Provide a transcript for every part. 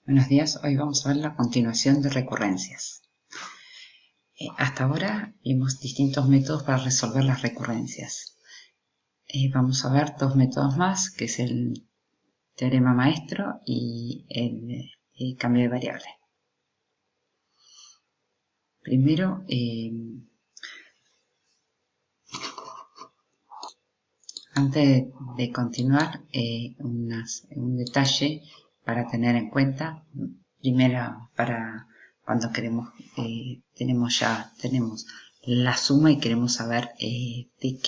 Buenos días, hoy vamos a ver la continuación de recurrencias. Hasta ahora vimos distintos métodos para resolver las recurrencias. Vamos a ver dos métodos más, que es el teorema maestro y el cambio de variable. Primero, antes de continuar, un detalle para tener en cuenta. Primero, para cuando tenemos la suma y queremos saber de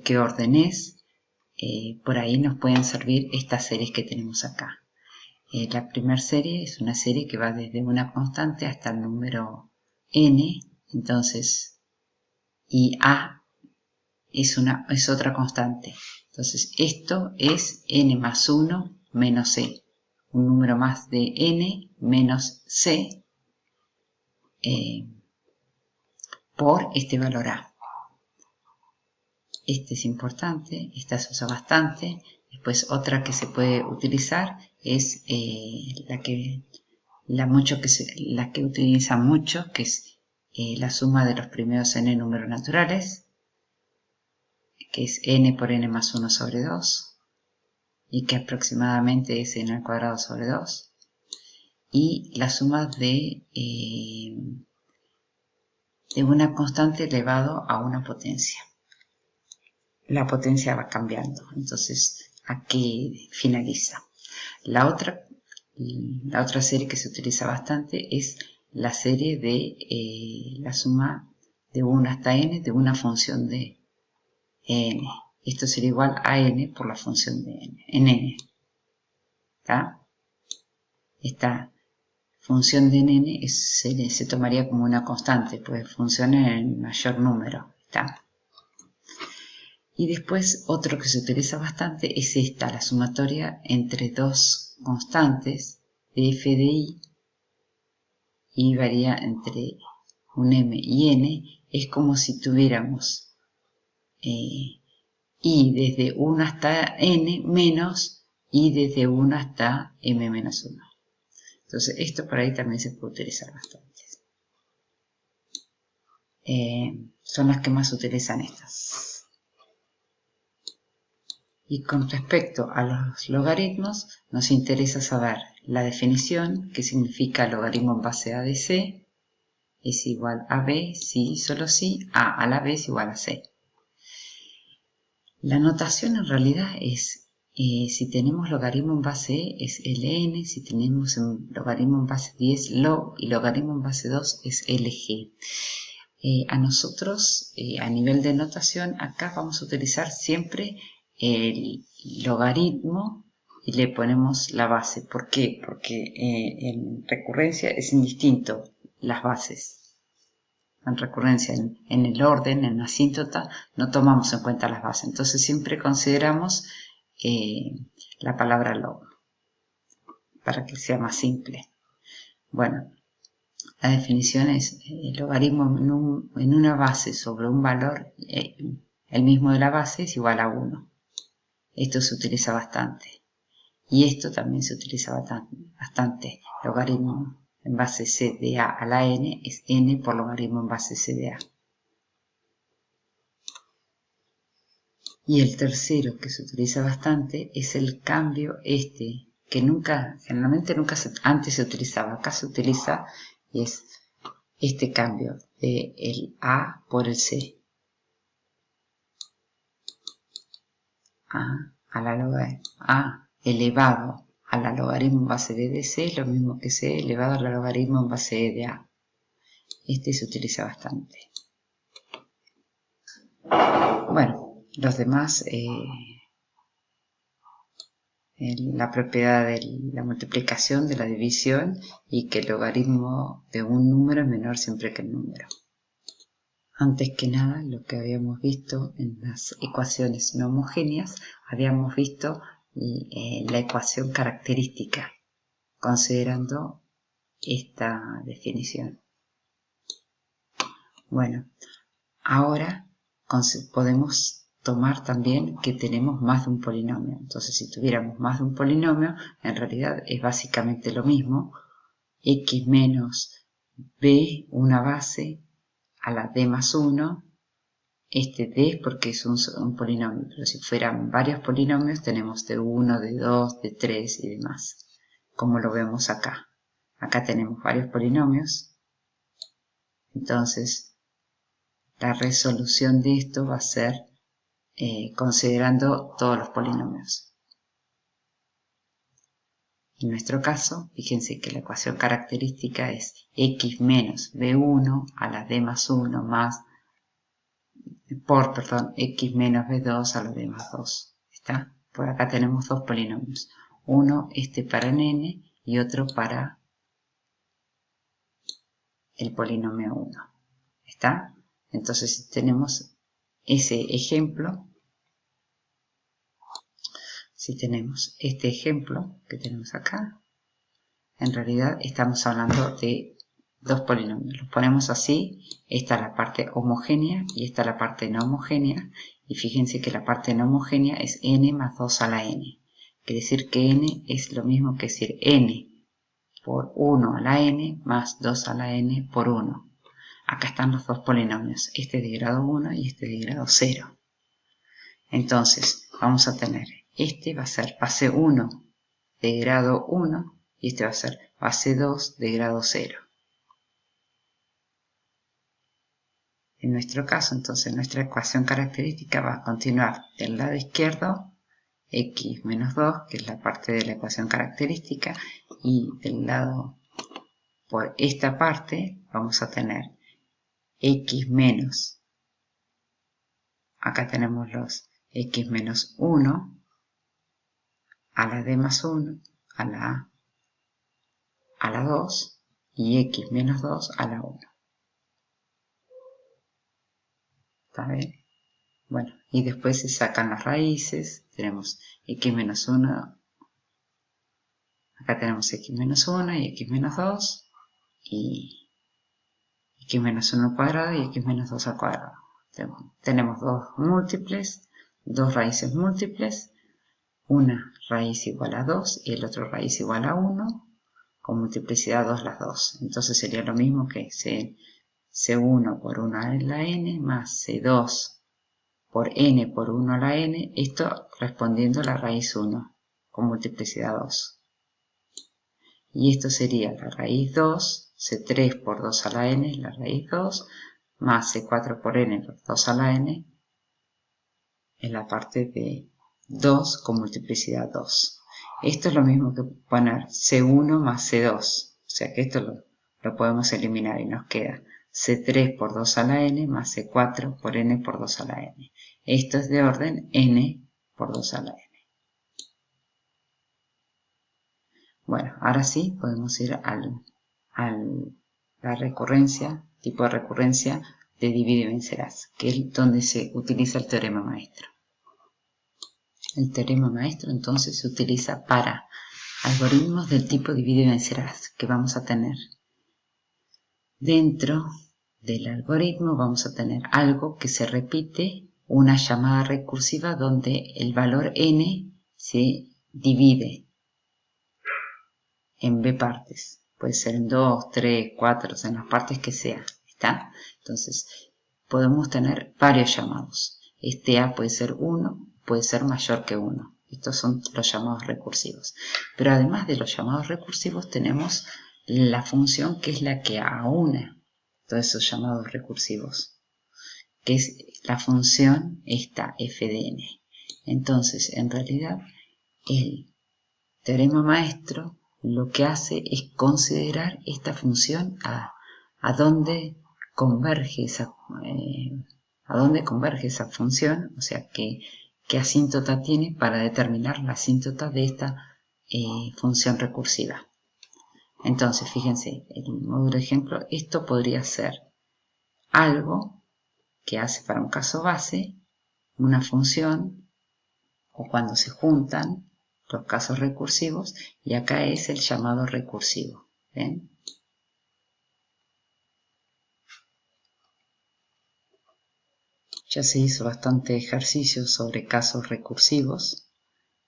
qué orden es, por ahí nos pueden servir estas series que tenemos acá. La primera serie es una serie que va desde una constante hasta el número n, entonces, y a es otra constante. Entonces, esto es n más 1 menos c, un número más de n menos c por este valor a. Este es importante, esta se usa bastante. Después otra que se puede utilizar es la que utilizan mucho, que es la suma de los primeros n números naturales, que es n por n más 1 sobre 2, y que aproximadamente es n al cuadrado sobre 2, y la suma de una constante elevado a una potencia. La potencia va cambiando, entonces aquí finaliza. La otra serie que se utiliza bastante es la serie de la suma de 1 hasta n de una función de n. Esto sería igual a n por la función de n, en n. ¿Está? Esta función de n se tomaría como una constante, pues funciona en el mayor número. ¿Está? Y después otro que se utiliza bastante es esta, la sumatoria entre dos constantes de f de y varía entre un m y n. Es como si tuviéramos i desde 1 hasta n menos i desde 1 hasta m menos 1. Entonces esto por ahí también se puede utilizar bastante. Son las que más se utilizan estas. Y con respecto a los logaritmos, nos interesa saber la definición, que significa logaritmo en base a de c, es igual a b si, solo si, a la b es igual a c. La notación en realidad es, si tenemos logaritmo en base e, es ln, si tenemos logaritmo en base 10, log, y logaritmo en base 2 es lg. A nosotros, a nivel de notación, acá vamos a utilizar siempre el logaritmo y le ponemos la base. ¿Por qué? Porque en recurrencia es indistinto las bases. En recurrencia, en el orden, en la asíntota, no tomamos en cuenta las bases. Entonces siempre consideramos la palabra log, para que sea más simple. Bueno, la definición es el logaritmo en una base sobre un valor, el mismo de la base es igual a 1. Esto se utiliza bastante. Y esto también se utiliza bastante. Logaritmo en base c de a la n es n por logaritmo en base c de a. Y el tercero que se utiliza bastante es el cambio que generalmente nunca antes se utilizaba. Acá se utiliza y es este cambio de el a por el c. A elevado a la logaritmo en base de c es lo mismo que c elevado a la logaritmo en base de a. Este se utiliza bastante. Bueno, los demás, la propiedad de la multiplicación, de la división y que el logaritmo de un número es menor siempre que el número. Antes que nada, lo que habíamos visto en las ecuaciones no homogéneas, habíamos visto la ecuación característica, considerando esta definición. Bueno, ahora podemos tomar también que tenemos más de un polinomio. Entonces, si tuviéramos más de un polinomio, en realidad es básicamente lo mismo. X menos b, una base, a la d más 1. Este d porque es un polinomio, pero si fueran varios polinomios, tenemos de 1, de 2, de 3 y demás. Como lo vemos acá. Acá tenemos varios polinomios. Entonces, la resolución de esto va a ser considerando todos los polinomios. En nuestro caso, fíjense que la ecuación característica es x menos b1 a la d más 1 más x menos b2 a la d más 2. ¿Está? Por acá tenemos dos polinomios. Uno para el n y otro para el polinomio 1. ¿Está? Entonces, si tenemos ese ejemplo, si tenemos este ejemplo que tenemos acá, en realidad estamos hablando de dos polinomios. Los ponemos así, esta es la parte homogénea y esta es la parte no homogénea. Y fíjense que la parte no homogénea es n más 2 a la n. Quiere decir que n es lo mismo que decir n por 1 a la n más 2 a la n por 1. Acá están los dos polinomios, este de grado 1 y este de grado 0. Entonces, vamos a tener, este va a ser base 1 de grado 1 y este va a ser base 2 de grado 0. En nuestro caso, entonces, nuestra ecuación característica va a continuar del lado izquierdo, x menos 2, que es la parte de la ecuación característica, y del lado, por esta parte, vamos a tener x menos, acá tenemos los x menos 1, a la d más 1, a la a la 2, y x menos 2 a la 1. ¿Está bien? Bueno, y después se sacan las raíces, tenemos x menos 1, acá tenemos x menos 1 y x menos 2, y x menos 1 al cuadrado y x menos 2 al cuadrado. Tenemos dos múltiples, dos raíces múltiples, una raíz igual a 2 y el otro raíz igual a 1, con multiplicidad 2 las dos. Entonces sería lo mismo que C1 por 1 a la n más C2 por n por 1 a la n, esto respondiendo a la raíz 1 con multiplicidad 2. Y esto sería la raíz 2, C3 por 2 a la n, la raíz 2, más C4 por n por 2 a la n, en la parte de 2 con multiplicidad 2. Esto es lo mismo que poner C1 más C2, o sea que esto lo podemos eliminar y nos queda C3 por 2 a la n más C4 por n por 2 a la n. Esto es de orden n por 2 a la n. Bueno, ahora sí podemos ir a la recurrencia, tipo de recurrencia de divide y vencerás, que es donde se utiliza el teorema maestro. El teorema maestro entonces se utiliza para algoritmos del tipo divide y vencerás que vamos a tener. Dentro del algoritmo vamos a tener algo que se repite, una llamada recursiva donde el valor n se divide en b partes. Puede ser en 2, 3, 4, en las partes que sea. ¿Está? Entonces, podemos tener varios llamados. Este a puede ser 1, puede ser mayor que 1. Estos son los llamados recursivos. Pero además de los llamados recursivos, tenemos la función que es la que aúna todos esos llamados recursivos, que es la función esta f de n. Entonces, en realidad, el teorema maestro lo que hace es considerar esta función a dónde converge esa función, o sea, qué asíntota tiene para determinar la asíntota de esta función recursiva. Entonces, fíjense, el módulo ejemplo, esto podría ser algo que hace para un caso base, una función, o cuando se juntan los casos recursivos, y acá es el llamado recursivo. ¿Ven? Ya se hizo bastante ejercicio sobre casos recursivos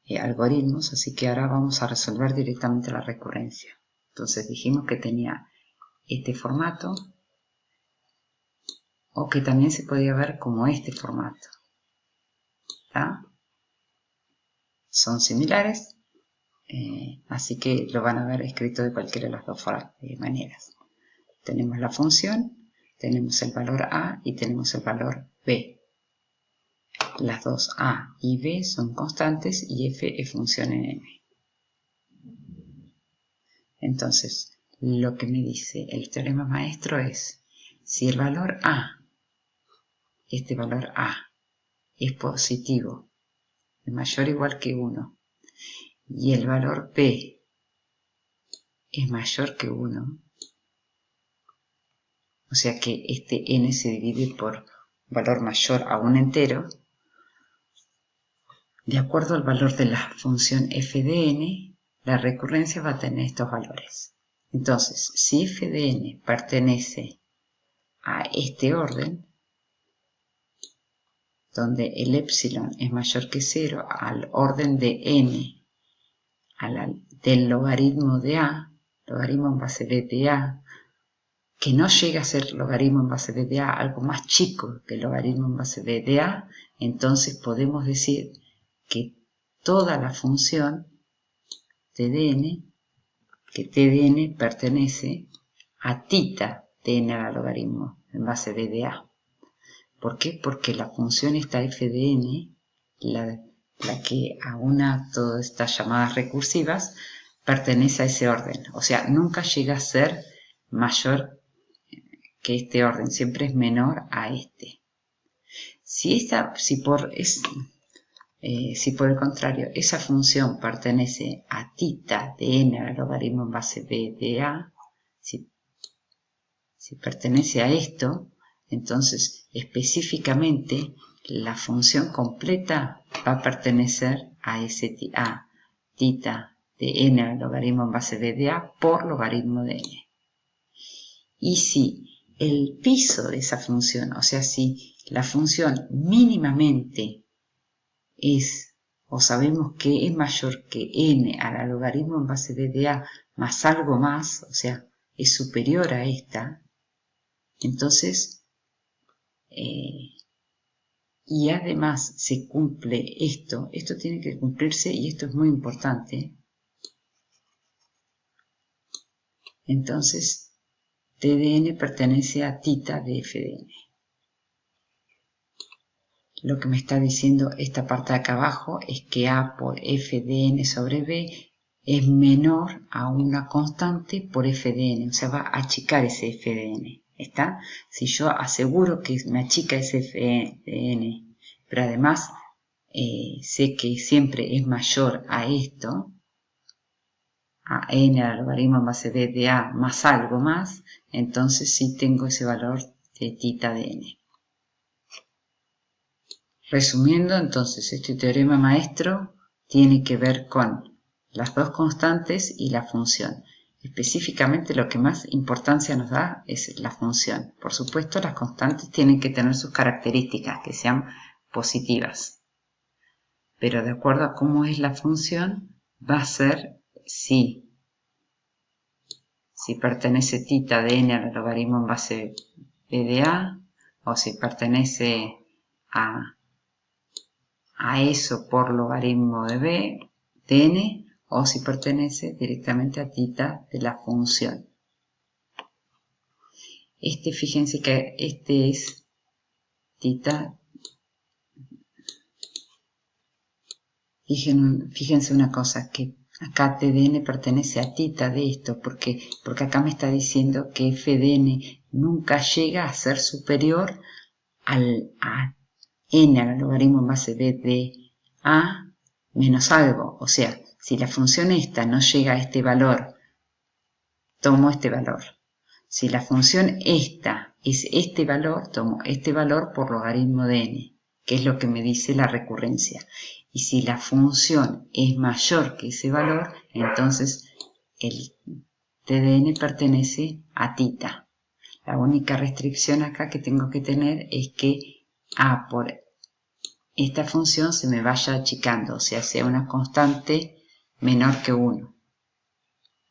y algoritmos, así que ahora vamos a resolver directamente la recurrencia. Entonces dijimos que tenía este formato, o que también se podía ver como este formato. ¿Tá? Son similares, así que lo van a ver escrito de cualquiera de las dos maneras. Tenemos la función, tenemos el valor a y tenemos el valor b. Las dos a y b son constantes y f es función en m. Entonces, lo que me dice el teorema maestro es, si el valor a, este valor a, es positivo, es mayor o igual que 1, y el valor b es mayor que 1, o sea que este n se divide por valor mayor a un entero, de acuerdo al valor de la función f de n, la recurrencia va a tener estos valores. Entonces, si f de n pertenece a este orden, donde el epsilon es mayor que 0, al orden de n, del logaritmo de a, logaritmo en base b de a, que no llega a ser logaritmo en base b de a, algo más chico que logaritmo en base b de a, entonces podemos decir que toda la función tdn, que tdn pertenece a tita de n al logaritmo en base b de a. ¿Por qué? Porque la función esta f de n, la que aúna todas estas llamadas recursivas, pertenece a ese orden. O sea, nunca llega a ser mayor que este orden, siempre es menor a este. Si por el contrario esa función pertenece a tita de n al logaritmo en base b de a, si pertenece a esto, entonces específicamente la función completa va a pertenecer a tita de n al logaritmo en base b de a por logaritmo de n. Y si el piso de esa función, o sea, si la función mínimamente es, o sabemos que es mayor que n al logaritmo en base b de a más algo más, o sea, es superior a esta, entonces, y además se cumple esto tiene que cumplirse y esto es muy importante, entonces tdn pertenece a tita de f de n. Lo que me está diciendo esta parte de acá abajo es que a por f de n sobre b es menor a una constante por f de n, o sea, va a achicar ese f de n. ¿Está? Si yo aseguro que me achica ese f de n, pero además sé que siempre es mayor a esto, a n al logaritmo en base b de a más algo más, entonces sí tengo ese valor de tita de n. Resumiendo, entonces, este teorema maestro tiene que ver con las dos constantes y la función. Específicamente lo que más importancia nos da es la función. Por supuesto, las constantes tienen que tener sus características, que sean positivas. Pero de acuerdo a cómo es la función, va a ser si pertenece tita de n al logaritmo en base b de a, o si pertenece a eso por logaritmo de b de n, o si pertenece directamente a tita de la función. Fíjense que este es tita. Fíjense una cosa, que acá tdn pertenece a tita de esto, porque acá me está diciendo que f de n nunca llega a ser superior a n al logaritmo en base b de a menos algo. O sea, si la función esta no llega a este valor, tomo este valor. Si la función esta es este valor, tomo este valor por logaritmo de n, que es lo que me dice la recurrencia. Y si la función es mayor que ese valor, entonces el tdn pertenece a tita. La única restricción acá que tengo que tener es que A por esta función se me vaya achicando, o sea, sea una constante menor que 1.